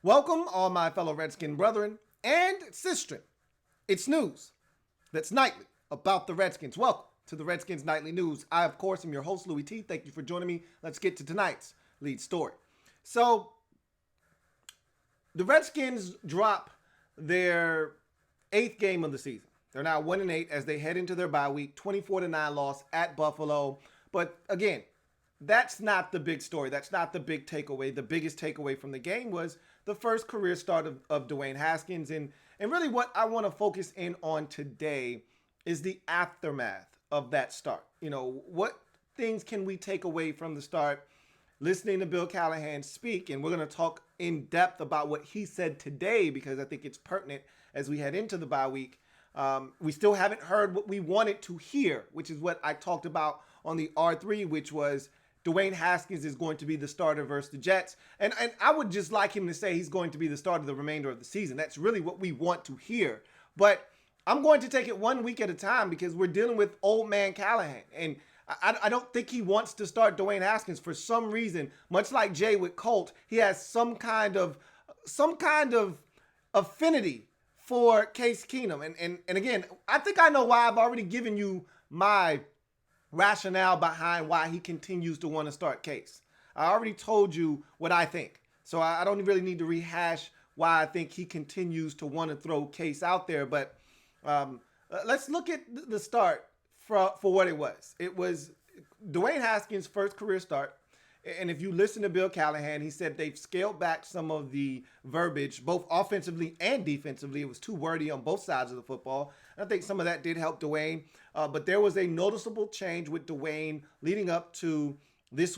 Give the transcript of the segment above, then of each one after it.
Welcome, all my fellow Redskin brethren and sistren. It's news that's nightly about the Redskins. Welcome to the Redskins Nightly News. I, of course, am your host, Louie T. Thank you for joining me. Let's get to tonight's lead story. So, the Redskins drop their 8th game of the season. They're now 1-8 as they head into their bye week, 24-9 loss at Buffalo. But again, that's not the big story. That's not the big takeaway. The biggest takeaway from the game was the first career start of Dwayne Haskins. And really what I want to focus in on today is the aftermath of that start. You know, what things can we take away from the start? Listening to Bill Callahan speak, and we're going to talk in depth about what he said today because I think it's pertinent as we head into the bye week. We still haven't heard what we wanted to hear, which is what I talked about on the R3, which was Dwayne Haskins is going to be the starter versus the Jets. And I would just like him to say he's going to be the starter the remainder of the season. That's really what we want to hear. But I'm going to take it 1 week at a time because we're dealing with old man Callahan. And I don't think he wants to start Dwayne Haskins for some reason. Much like Jay with Colt, he has some kind of affinity for Case Keenum. And again, I think I know why. I've already given you my rationale behind why he continues to want to start Case. I already told you what I think. So I don't really need to rehash why I think he continues to want to throw Case out there. But let's look at the start for what it was. It was Dwayne Haskins' first career start. And if you listen to Bill Callahan, he said they've scaled back some of the verbiage, both offensively and defensively. It was too wordy on both sides of the football. And I think some of that did help Dwayne. But there was a noticeable change with Dwayne leading up to this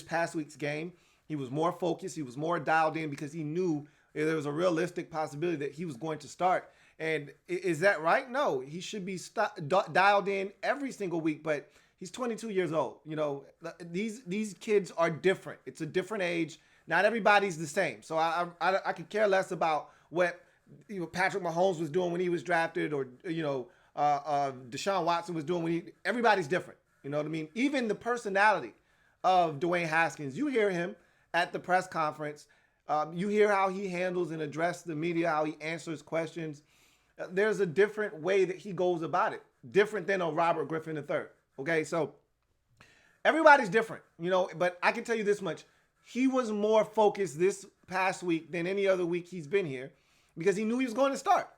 past week's game. He was more focused. He was more dialed in because he knew there was a realistic possibility that he was going to start. And is that right? No, he should be dialed in every single week. But he's 22 years old. You know, these kids are different. It's a different age. Not everybody's the same. So I could care less about what Patrick Mahomes was doing when he was drafted, or Deshaun Watson was doing when everybody's different. You know what I mean? Even the personality of Dwayne Haskins, you hear him at the press conference. You hear how he handles and addresses the media, how he answers questions. There's a different way that he goes about it, different than a Robert Griffin III. Okay, so everybody's different, but I can tell you this much. He was more focused this past week than any other week he's been here because he knew he was going to start.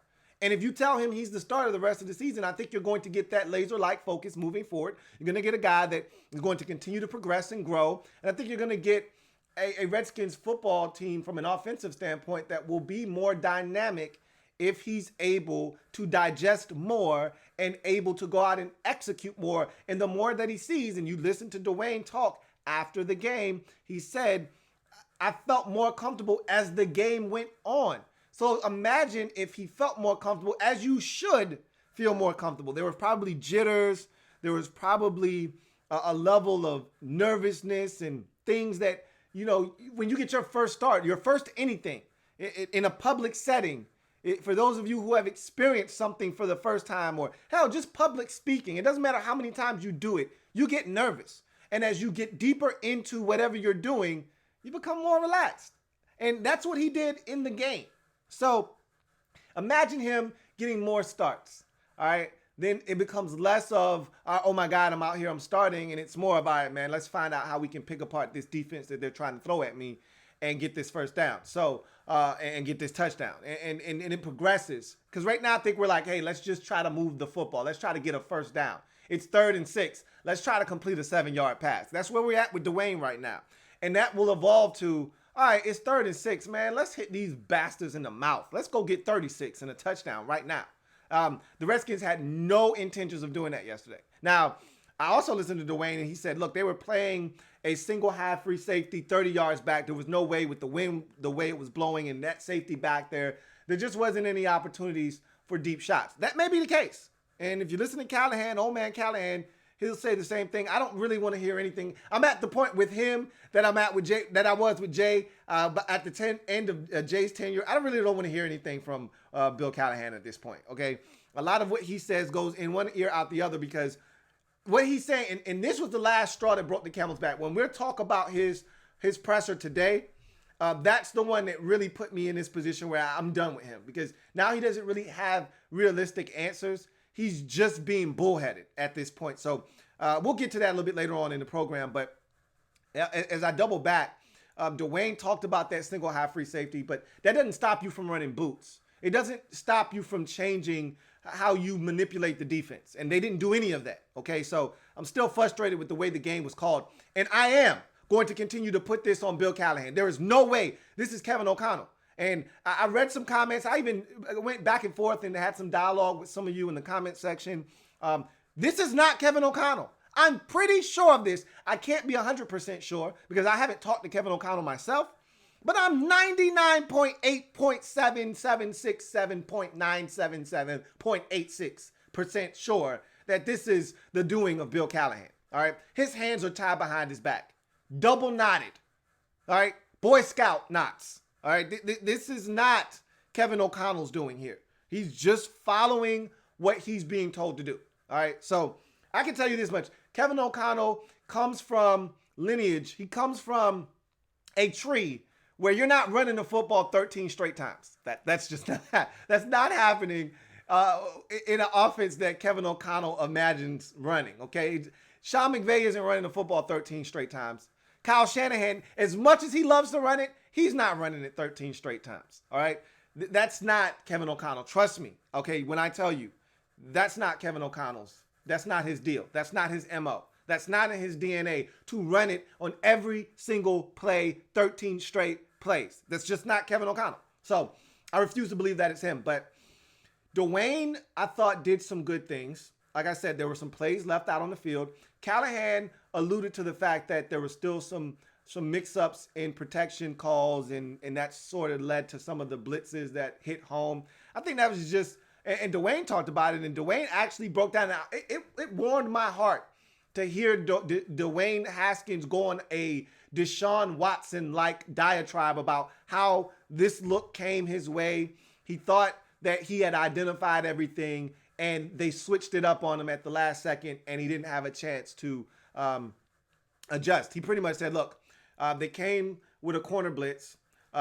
And if you tell him he's the starter the rest of the season, I think you're going to get that laser-like focus moving forward. You're going to get a guy that is going to continue to progress and grow. And I think you're going to get a Redskins football team from an offensive standpoint that will be more dynamic if he's able to digest more and able to go out and execute more. And the more that he sees, and you listen to Dwayne talk after the game, he said, I felt more comfortable as the game went on. So imagine if he felt more comfortable, as you should feel more comfortable. There was probably jitters. There was probably a level of nervousness and things that, when you get your first start, your first anything in a public setting, for those of you who have experienced something for the first time, or hell, just public speaking, it doesn't matter how many times you do it, you get nervous. And as you get deeper into whatever you're doing, you become more relaxed. And that's what he did in the game. So imagine him getting more starts, all right? Then it becomes less of, oh my God, I'm out here, I'm starting. And it's more of, all right, man, let's find out how we can pick apart this defense that they're trying to throw at me and get this first down. So, and get this touchdown. And it progresses. Because right now I think we're like, hey, let's just try to move the football. Let's try to get a first down. It's 3rd and 6. Let's try to complete a 7-yard pass. That's where we're at with Dwayne right now. And that will evolve to, all right, it's 3rd and 6, man. Let's hit these bastards in the mouth. Let's go get 36 and a touchdown right now. The Redskins had no intentions of doing that yesterday. Now, I also listened to Dwayne, and he said, look, they were playing a single high free safety 30 yards back. There was no way with the wind, the way it was blowing, and that safety back there, there just wasn't any opportunities for deep shots. That may be the case. And if you listen to Callahan, old man Callahan, he'll say the same thing. I don't really want to hear anything. I'm at the point with him that I'm at with Jay, that I was with Jay, but at the end of Jay's tenure, I really don't want to hear anything from Bill Callahan at this point. Okay, a lot of what he says goes in one ear out the other because what he's saying, and this was the last straw that broke the camel's back. When we're talking about his presser today, That's the one that really put me in this position where I'm done with him, because now he doesn't really have realistic answers. He's just being bullheaded at this point. So we'll get to that a little bit later on in the program. But as I double back, Dwayne talked about that single high free safety, but that doesn't stop you from running boots. It doesn't stop you from changing how you manipulate the defense. And they didn't do any of that. Okay, so I'm still frustrated with the way the game was called. And I am going to continue to put this on Bill Callahan. There is no way this is Kevin O'Connell. And I read some comments. I even went back and forth and had some dialogue with some of you in the comment section. This is not Kevin O'Connell. I'm pretty sure of this. I can't be 100% sure because I haven't talked to Kevin O'Connell myself. But I'm 99.8.776.977.86% sure that this is the doing of Bill Callahan. All right. His hands are tied behind his back, double knotted. All right. Boy Scout knots. All right. This is not Kevin O'Connell's doing here. He's just following what he's being told to do. All right. So I can tell you this much. Kevin O'Connell comes from lineage. He comes from a tree where you're not running the football 13 straight times. That's just not, that's not happening in an offense that Kevin O'Connell imagines running, okay? Sean McVay isn't running the football 13 straight times. Kyle Shanahan, as much as he loves to run it, he's not running it 13 straight times, all right? That's not Kevin O'Connell. Trust me, okay, when I tell you, that's not Kevin O'Connell's. That's not his deal. That's not his MO. That's not in his DNA to run it on every single play, 13 straight plays. That's just not Kevin O'Connell. So I refuse to believe that it's him. But Dwayne, I thought, did some good things. Like I said, there were some plays left out on the field. Callahan alluded to the fact that there were still some mix-ups in protection calls, and that sort of led to some of the blitzes that hit home. I think that was just, and Dwayne talked about it, and Dwayne actually broke down. It warmed my heart to hear Dwayne Haskins go on a Deshaun Watson-like diatribe about how this look came his way. He thought that he had identified everything, and they switched it up on him at the last second, and he didn't have a chance to adjust. He pretty much said, look, they came with a corner blitz.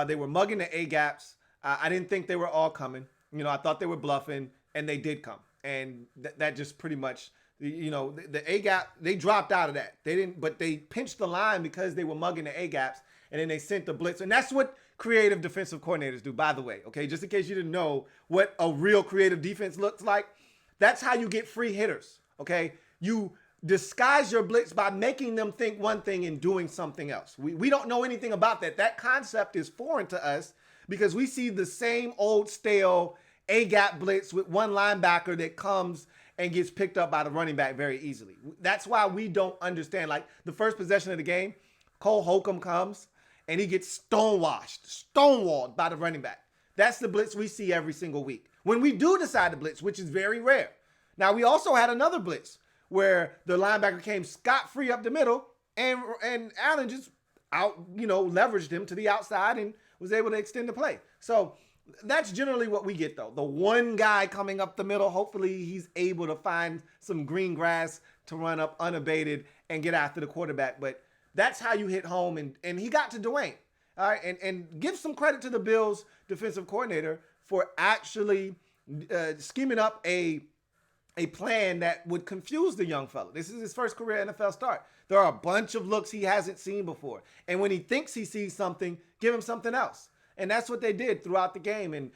They were mugging the A-gaps. I didn't think they were all coming. I thought they were bluffing, and they did come. And that just pretty much, the A-gap, they dropped out of that. They didn't, but they pinched the line because they were mugging the A-gaps, and then they sent the blitz. And that's what creative defensive coordinators do, by the way, okay? Just in case you didn't know what a real creative defense looks like, that's how you get free hitters, okay? You disguise your blitz by making them think one thing and doing something else. We don't know anything about that. That concept is foreign to us because we see the same old stale A-gap blitz with one linebacker that comes and gets picked up by the running back very easily. That's why we don't understand. Like the first possession of the game, Cole Holcomb comes and he gets stonewalled by the running back. That's the blitz we see every single week. When we do decide to blitz, which is very rare. Now, we also had another blitz where the linebacker came scot-free up the middle and Allen just leveraged him to the outside and was able to extend the play. So that's generally what we get, though. The one guy coming up the middle, hopefully he's able to find some green grass to run up unabated and get after the quarterback. But that's how you hit home, and he got to Dwayne. All right, and give some credit to the Bills defensive coordinator for actually scheming up a plan that would confuse the young fella. This is his first career NFL start. There are a bunch of looks he hasn't seen before. And when he thinks he sees something, give him something else. And that's what they did throughout the game. And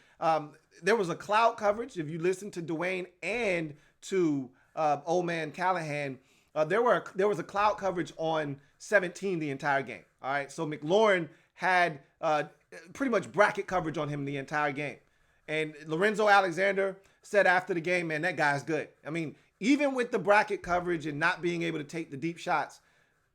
there was a cloud coverage. If you listen to Dwayne and to old man Callahan, there was a cloud coverage on 17 the entire game. All right, so McLaurin had pretty much bracket coverage on him the entire game. And Lorenzo Alexander said after the game, man, that guy's good. I mean, even with the bracket coverage and not being able to take the deep shots,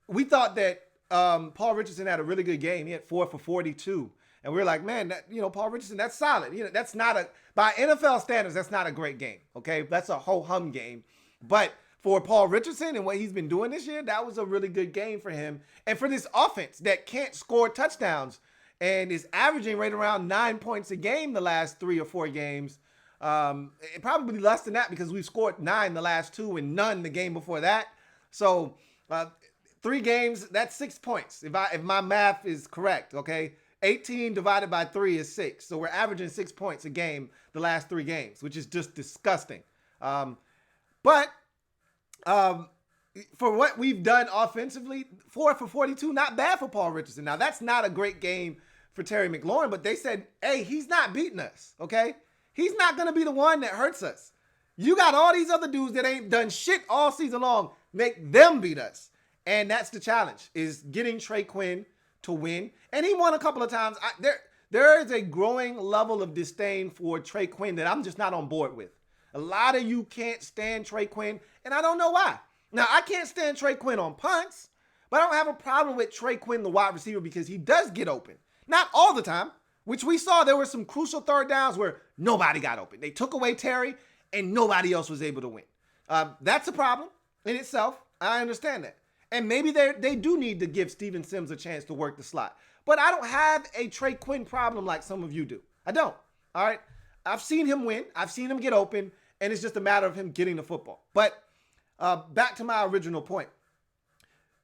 we thought that Paul Richardson had a really good game. He had 4 for 42. And we were like, man, Paul Richardson, that's solid. That's not by NFL standards, that's not a great game. Okay, that's a ho-hum game. But for Paul Richardson and what he's been doing this year, that was a really good game for him. And for this offense that can't score touchdowns and is averaging right around 9 points a game the last 3 or 4 games, probably less than that because we've scored 9 the last 2 and none the game before that. So 3 games, that's 6 points. If my math is correct, okay, 18 divided by 3 is 6. So we're averaging 6 points a game the last 3 games, which is just disgusting. But for what we've done offensively, 4 for 42, not bad for Paul Richardson. Now, that's not a great game for Terry McLaurin, but they said, hey, he's not beating us, okay? He's not going to be the one that hurts us. You got all these other dudes that ain't done shit all season long. Make them beat us. And that's the challenge, is getting Trey Quinn to win. And he won a couple of times. There is a growing level of disdain for Trey Quinn that I'm just not on board with. A lot of you can't stand Trey Quinn, and I don't know why. Now, I can't stand Trey Quinn on punts, but I don't have a problem with Trey Quinn, the wide receiver, because he does get open. Not all the time, which we saw there were some crucial third downs where nobody got open. They took away Terry, and nobody else was able to win. That's a problem in itself. I understand that. And maybe they do need to give Steven Sims a chance to work the slot. But I don't have a Trey Quinn problem like some of you do. I don't. All right? I've seen him win. I've seen him get open, and it's just a matter of him getting the football. But back to my original point.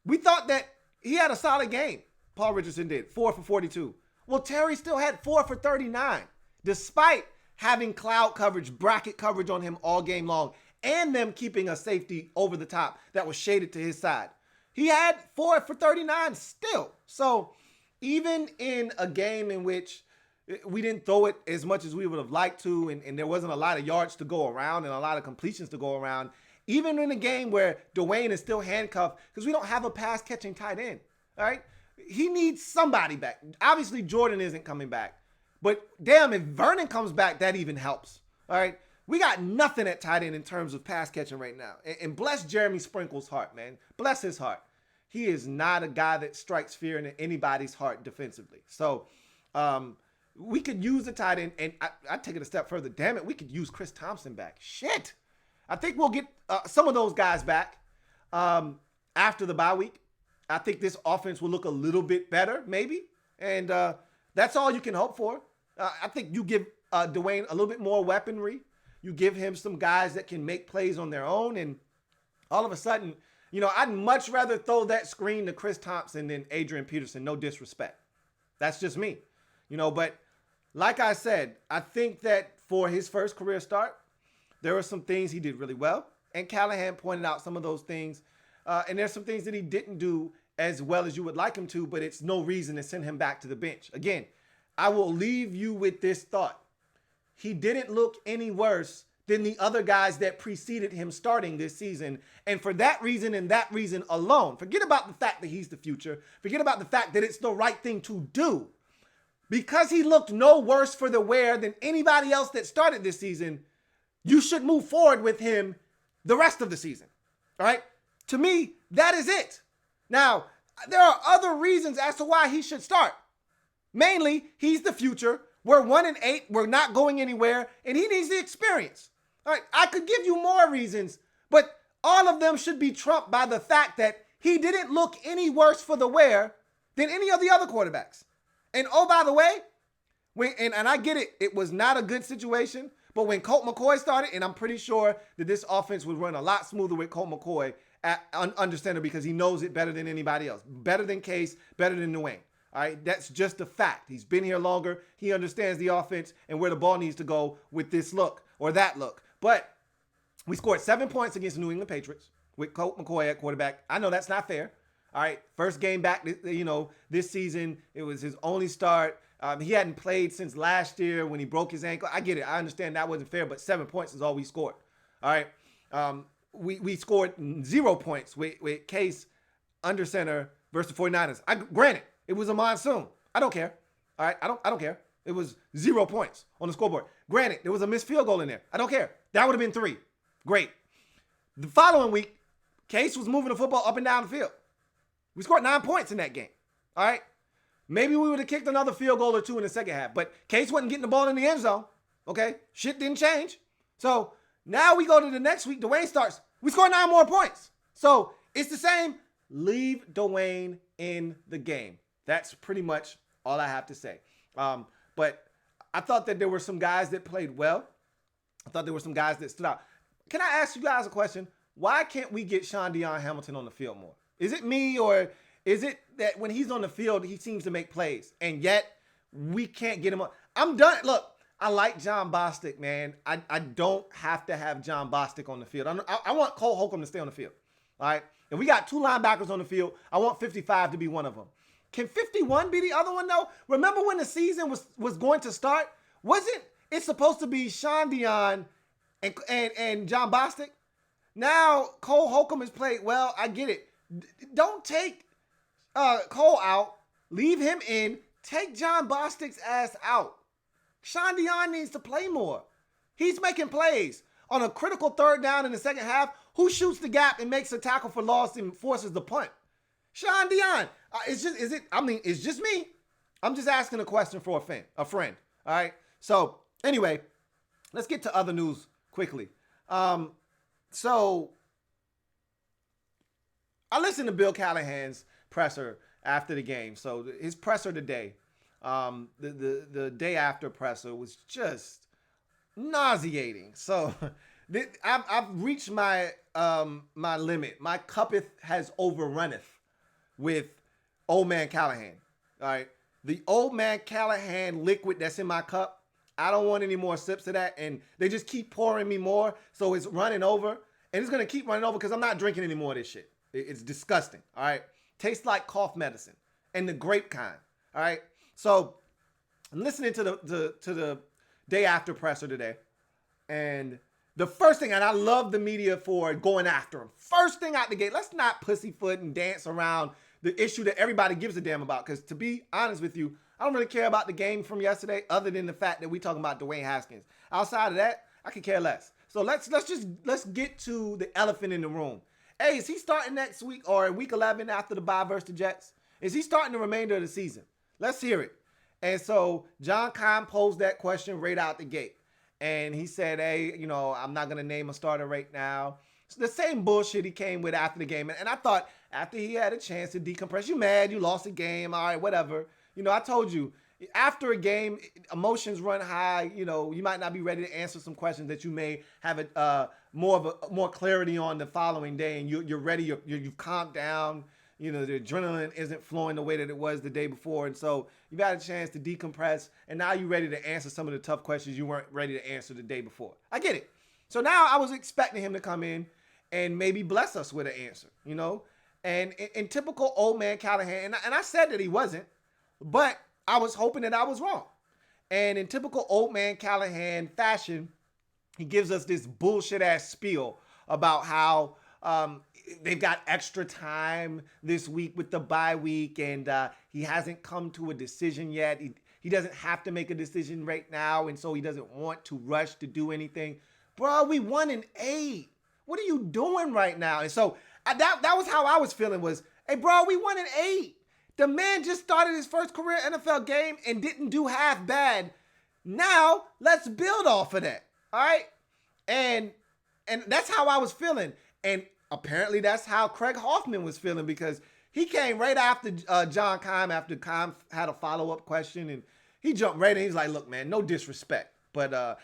We thought that he had a solid game. Paul Richardson did, 4 for 42. Well, Terry still had 4 for 39, despite having cloud coverage, bracket coverage on him all game long, and them keeping a safety over the top that was shaded to his side. He had 4 for 39 still. So even in a game in which we didn't throw it as much as we would have liked to, and there wasn't a lot of yards to go around and a lot of completions to go around, even in a game where Dwayne is still handcuffed because we don't have a pass-catching tight end, all right? He needs somebody back. Obviously, Jordan isn't coming back. But damn, if Vernon comes back, that even helps, all right? We got nothing at tight end in terms of pass catching right now. And bless Jeremy Sprinkle's heart, man. Bless his heart. He is not a guy that strikes fear in anybody's heart defensively. So we could use a tight end, and I take it a step further. Damn it, we could use Chris Thompson back. Shit. I think we'll get some of those guys back after the bye week. I think this offense will look a little bit better, maybe. And that's all you can hope for. I think you give Dwayne a little bit more weaponry. You give him some guys that can make plays on their own. And all of a sudden, I'd much rather throw that screen to Chris Thompson than Adrian Peterson. No disrespect. That's just me. But like I said, I think that for his first career start, there were some things he did really well. And Callahan pointed out some of those things. And there's some things that he didn't do as well as you would like him to, but it's no reason to send him back to the bench. Again, I will leave you with this thought. He didn't look any worse than the other guys that preceded him starting this season. And for that reason and that reason alone, forget about the fact that he's the future. Forget about the fact that it's the right thing to do. Because he looked no worse for the wear than anybody else that started this season, you should move forward with him the rest of the season. All right? To me, that is it. Now, there are other reasons as to why he should start. Mainly, he's the future. We're 1-8. We're not going anywhere. And he needs the experience. All right, I could give you more reasons, but all of them should be trumped by the fact that he didn't look any worse for the wear than any of the other quarterbacks. And oh, by the way, and I get it, it was not a good situation, but when Colt McCoy started, and I'm pretty sure that this offense would run a lot smoother with Colt McCoy, understandable, because he knows it better than anybody else. Better than Case, better than Dwayne. All right, that's just a fact. He's been here longer. He understands the offense and where the ball needs to go with this look or that look. But we scored 7 points against the New England Patriots with Colt McCoy at quarterback. I know that's not fair. All right, first game back, this season. It was his only start. He hadn't played since last year when he broke his ankle. I get it. I understand that wasn't fair, but 7 points is all we scored. All right, we scored 0 points with Case under center versus the 49ers. Granted, it was a monsoon. I don't care. All right, I don't care. It was 0 points on the scoreboard. Granted, there was a missed field goal in there. I don't care. That would have been 3. Great. The following week, Case was moving the football up and down the field. We scored 9 points in that game. All right. Maybe we would have kicked another field goal or 2 in the second half, but Case wasn't getting the ball in the end zone. Okay. Shit didn't change. So now we go to the next week. Dwayne starts. We score 9 more points. So it's the same. Leave Dwayne in the game. That's pretty much all I have to say. But I thought that there were some guys that played well. I thought there were some guys that stood out. Can I ask you guys a question? Why can't we get Sean Deion Hamilton on the field more? Is it me, or is it that when he's on the field, he seems to make plays? And yet we can't get him up. I'm done. Look, I like John Bostic, man. I don't have to have John Bostic on the field. I want Cole Holcomb to stay on the field. All right? And we got 2 linebackers on the field. I want 55 to be one of them. Can 51 be the other one, though? Remember when the season was going to start? Wasn't it supposed to be Sean Dion and John Bostic? Now, Cole Holcomb has played well. I get it. Don't take Cole out. Leave him in. Take John Bostic's ass out. Sean Dion needs to play more. He's making plays. On a critical 3rd down in the second half, who shoots the gap and makes a tackle for loss and forces the punt? Sean Dion. It's just me. I'm just asking a question for a friend. All right. So anyway, let's get to other news quickly. So I listened to Bill Callahan's presser after the game. So his presser today, the day after presser was just nauseating. So I've reached my my limit. My cuppeth has overrunneth with old man Callahan. All right. The old man Callahan liquid that's in my cup, I don't want any more sips of that. And they just keep pouring me more. So it's running over. And it's going to keep running over because I'm not drinking any more of this shit. It's disgusting. All right. Tastes like cough medicine and the grape kind. All right. So I'm listening to the day after presser today. And the first thing, and I love the media for going after him. First thing out the gate, let's not pussyfoot and dance around the issue that everybody gives a damn about. Because to be honest with you, I don't really care about the game from yesterday other than the fact that we talking about Dwayne Haskins. Outside of that, I could care less. So let's get to the elephant in the room. Hey, is he starting next week or week 11 after the bye versus the Jets? Is he starting the remainder of the season? Let's hear it. And so John Kahn posed that question right out the gate. And he said, hey, I'm not going to name a starter right now. It's the same bullshit he came with after the game. And I thought after he had a chance to decompress, you mad, you lost the game, all right, whatever. I told you, after a game, emotions run high. You might not be ready to answer some questions that you may have more clarity on the following day. And you're ready, you've calmed down. The adrenaline isn't flowing the way that it was the day before. And so you've had a chance to decompress. And now you're ready to answer some of the tough questions you weren't ready to answer the day before. I get it. So now I was expecting him to come in and maybe bless us with an answer, And in typical old man Callahan, and I said that he wasn't, but I was hoping that I was wrong. And in typical old man Callahan fashion, he gives us this bullshit ass spiel about how they've got extra time this week with the bye week, and he hasn't come to a decision yet. He doesn't have to make a decision right now, and so he doesn't want to rush to do anything. Bro, we 1-8. What are you doing right now? And so that was how I was feeling was, hey, bro, we 1-8. The man just started his first career NFL game and didn't do half bad. Now, let's build off of that, all right? And that's how I was feeling. And apparently that's how Craig Hoffman was feeling because he came right after John Keim after Keim had a follow-up question. And he jumped right in. He's like, look, man, no disrespect. But,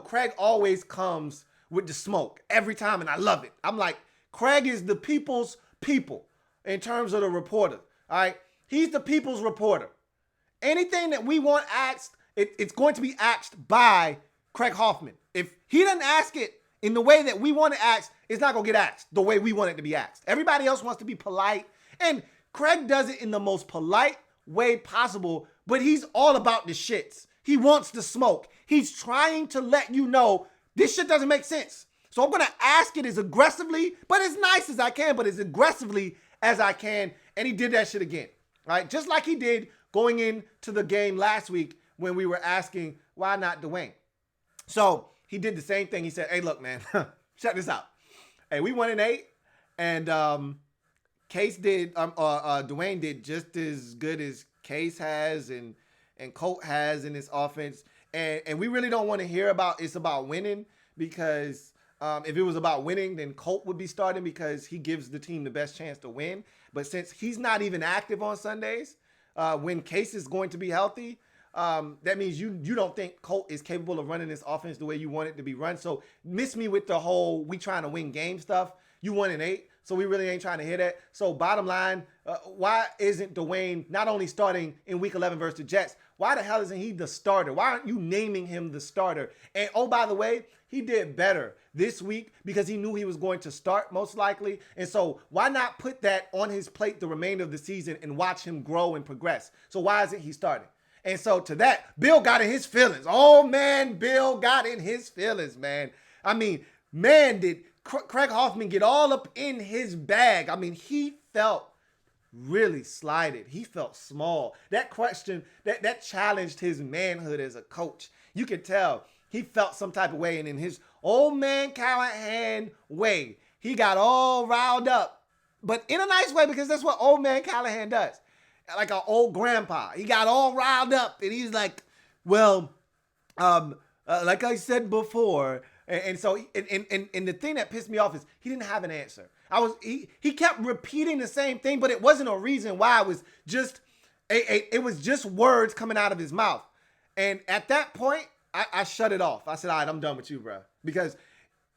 Craig always comes with the smoke every time, and I love it. I'm like, Craig is the people's people in terms of the reporter, all right? He's the people's reporter. Anything that we want asked, it's going to be asked by Craig Hoffman. If he doesn't ask it in the way that we want it asked, it's not going to get asked the way we want it to be asked. Everybody else wants to be polite, and Craig does it in the most polite way possible, but he's all about the shits. He wants the smoke. He's trying to let you know this shit doesn't make sense. So I'm going to ask it as aggressively, but as nice as I can, but as aggressively as I can, and he did that shit again. Right? Just like he did going into the game last week when we were asking, why not Dwayne? So he did the same thing. He said, hey, look, man, check this out. Hey, we 1-8, and Case did, Dwayne did just as good as Case has and Colt has in this offense. And we really don't want to hear about it's about winning because if it was about winning, then Colt would be starting because he gives the team the best chance to win. But since he's not even active on Sundays, when Case is going to be healthy, that means you don't think Colt is capable of running this offense the way you want it to be run. So miss me with the whole we trying to win game stuff. You 1-8. So we really ain't trying to hear that. So bottom line, why isn't Dwayne not only starting in week 11 versus the Jets, why the hell isn't he the starter? Why aren't you naming him the starter? And oh, by the way, he did better this week because he knew he was going to start most likely. And so why not put that on his plate the remainder of the season and watch him grow and progress? So why isn't he starting? And so to that, Bill got in his feelings. Oh, man, Bill got in his feelings, man. I mean, man, did Craig Hoffman get all up in his bag. I mean, he felt really slighted. He felt small. That question, that challenged his manhood as a coach. You could tell he felt some type of way. And in his old man Callahan way, he got all riled up. But in a nice way, because that's what old man Callahan does. Like an old grandpa. He got all riled up. And he's like, well, like I said before. And so, and the thing that pissed me off is he didn't have an answer. He kept repeating the same thing, but it wasn't a reason why. It was just, it was just words coming out of his mouth. And at that point, I shut it off. I said, all right, I'm done with you, bro. Because,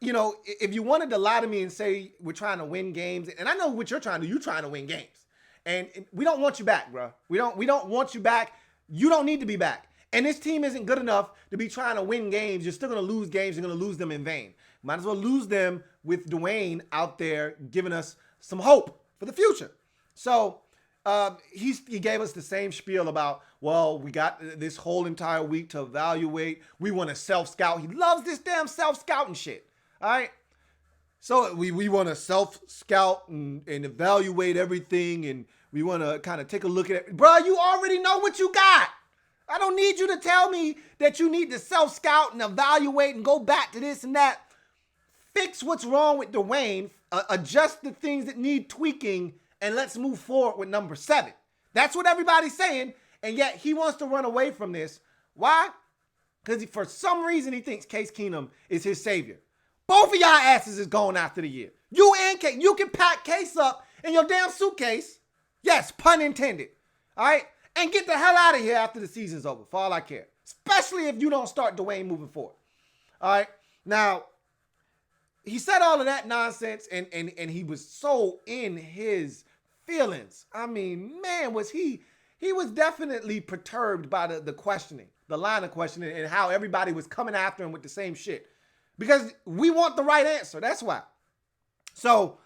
you know, if you wanted to lie to me and say we're trying to win games, and I know what you're trying to do, you're trying to win games. And we don't want you back, bro. We don't want you back. You don't need to be back. And this team isn't good enough to be trying to win games. You're still going to lose games. You're going to lose them in vain. Might as well lose them with Dwayne out there giving us some hope for the future. So he gave us the same spiel about, well, we got this whole entire week to evaluate. We want to self-scout. He loves this damn self-scouting shit. All right? So we want to self-scout and evaluate everything, and we want to kind of take a look at it. Bro, you already know what you got. I don't need you to tell me that you need to self-scout and evaluate and go back to this and that. Fix what's wrong with Dwayne, adjust the things that need tweaking, and let's move forward with number 7. That's what everybody's saying, and yet he wants to run away from this. Why? Because for some reason he thinks Case Keenum is his savior. Both of y'all asses is going after the year. You and Case. You can pack Case up in your damn suitcase. Yes, pun intended. All right? And get the hell out of here after the season's over, for all I care. Especially if you don't start Dwayne moving forward. All right? Now, he said all of that nonsense, and he was so in his feelings. I mean, man, he was definitely perturbed by the questioning, the line of questioning, and how everybody was coming after him with the same shit. Because we want the right answer. That's why. So,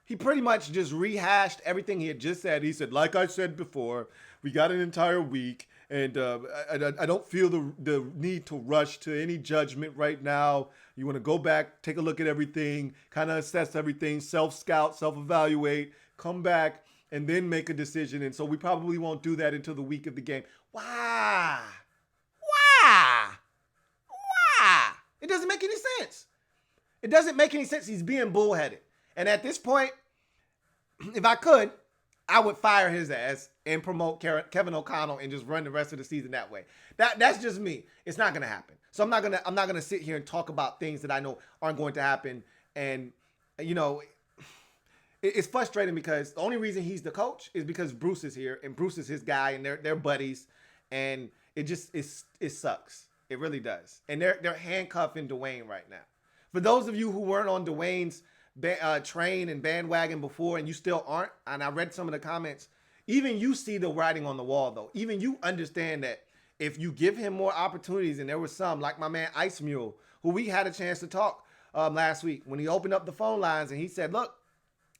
he pretty much just rehashed everything he had just said. He said, like I said before, we got an entire week, and I don't feel the need to rush to any judgment right now. You want to go back, take a look at everything, kind of assess everything, self-scout, self-evaluate, come back, and then make a decision. And so we probably won't do that until the week of the game. Why? It doesn't make any sense. It doesn't make any sense. He's being bullheaded. And at this point, if I could, I would fire his ass and promote Kevin O'Connell and just run the rest of the season that way. That's just me. It's not going to happen. So I'm not going to sit here and talk about things that I know aren't going to happen. And, you know, it's frustrating because the only reason he's the coach is because Bruce is here and Bruce is his guy and they're buddies. And it sucks. It really does. And they're handcuffing Dwayne right now. For those of you who weren't on Dwayne's train and bandwagon before and you still aren't, and I read some of the comments, even you see the writing on the wall, though. Even you understand that if you give him more opportunities, and there was some, like my man Ice Mule, who we had a chance to talk last week when he opened up the phone lines and he said, look,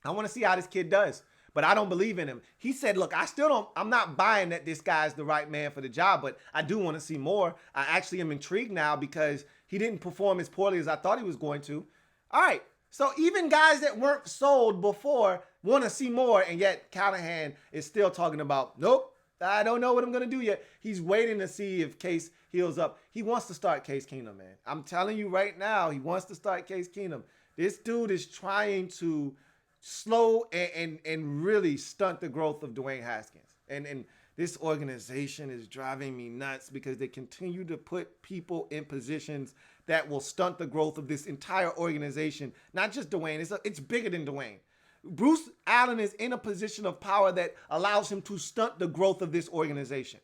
I want to see how this kid does, but I don't believe in him. He said, look, I'm not buying that this guy's the right man for the job, but I do want to see more. I actually am intrigued now because he didn't perform as poorly as I thought he was going to. All right. So even guys that weren't sold before want to see more, and yet Callahan is still talking about, nope, I don't know what I'm going to do yet. He's waiting to see if Case heals up. He wants to start Case Keenum, man. I'm telling you right now, he wants to start Case Keenum. This dude is trying to slow and really stunt the growth of Dwayne Haskins. And this organization is driving me nuts because they continue to put people in positions that will stunt the growth of this entire organization. Not just Dwayne. It's bigger than Dwayne. Bruce Allen is in a position of power that allows him to stunt the growth of this organization.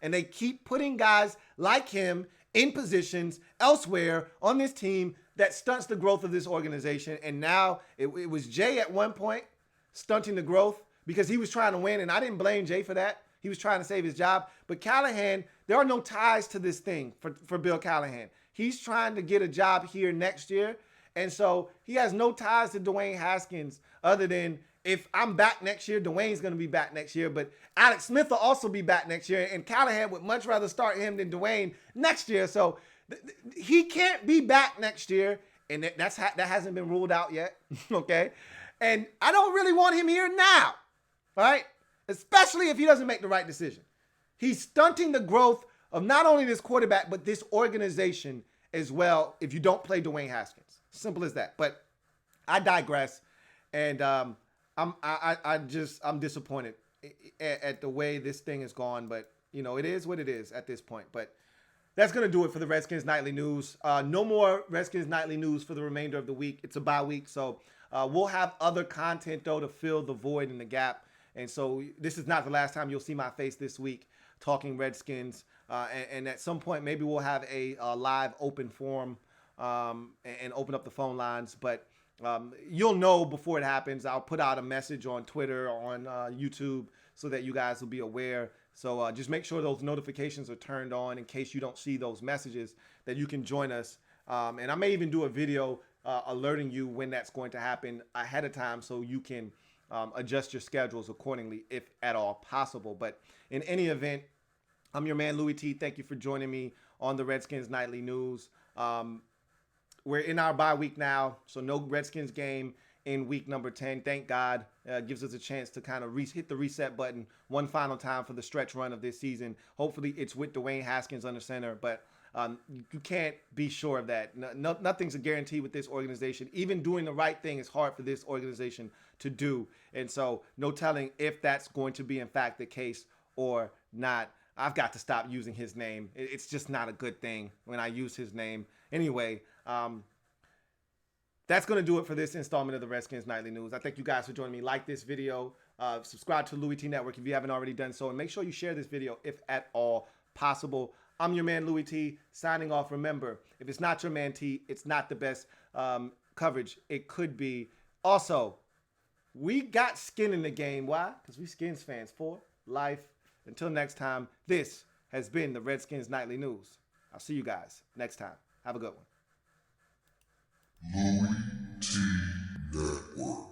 And they keep putting guys like him in positions elsewhere on this team that stunts the growth of this organization. And now it was Jay at one point stunting the growth because he was trying to win. And I didn't blame Jay for that. He was trying to save his job. But Callahan, there are no ties to this thing for Bill Callahan. He's trying to get a job here next year. And so he has no ties to Dwayne Haskins other than if I'm back next year, Dwayne's going to be back next year. But Alex Smith will also be back next year. And Callahan would much rather start him than Dwayne next year. So he can't be back next year. And that hasn't been ruled out yet. Okay. And I don't really want him here now. All right. Especially if he doesn't make the right decision. He's stunting the growth of not only this quarterback, but this organization as well if you don't play Dwayne Haskins. Simple as that. But I digress. And I'm disappointed at the way this thing has gone. But, you know, it is what it is at this point. But that's going to do it for the Redskins Nightly News. No more Redskins Nightly News for the remainder of the week. It's a bye week. So we'll have other content, though, to fill the void and the gap. And so this is not the last time you'll see my face this week talking Redskins. And at some point, maybe we'll have a live open forum and open up the phone lines. But you'll know before it happens. I'll put out a message on Twitter, on YouTube, so that you guys will be aware. So just make sure those notifications are turned on in case you don't see those messages, that you can join us. And I may even do a video alerting you when that's going to happen ahead of time so you can adjust your schedules accordingly if at all possible. But in any event, I'm your man, Louie T. Thank you for joining me on the Redskins Nightly News. We're in our bye week now, so no Redskins game in week number 10. Thank God. Gives us a chance to kind of hit the reset button one final time for the stretch run of this season. Hopefully it's with Dwayne Haskins under center, but you can't be sure of that. Nothing's a guarantee with this organization. Even doing the right thing is hard for this organization to do. And so no telling if that's going to be in fact the case or not. I've got to stop using his name. It's just not a good thing when I use his name. Anyway, that's going to do it for this installment of the Redskins Nightly News. I thank you guys for joining me. Like this video. Subscribe to Louie T Network if you haven't already done so. And make sure you share this video if at all possible. I'm your man, Louie T, signing off. Remember, if it's not your man T, it's not the best coverage it could be. Also, we got skin in the game. Why? Because we Skins fans for life. Until next time, this has been the Redskins Nightly News. I'll see you guys next time. Have a good one. Louie T Network.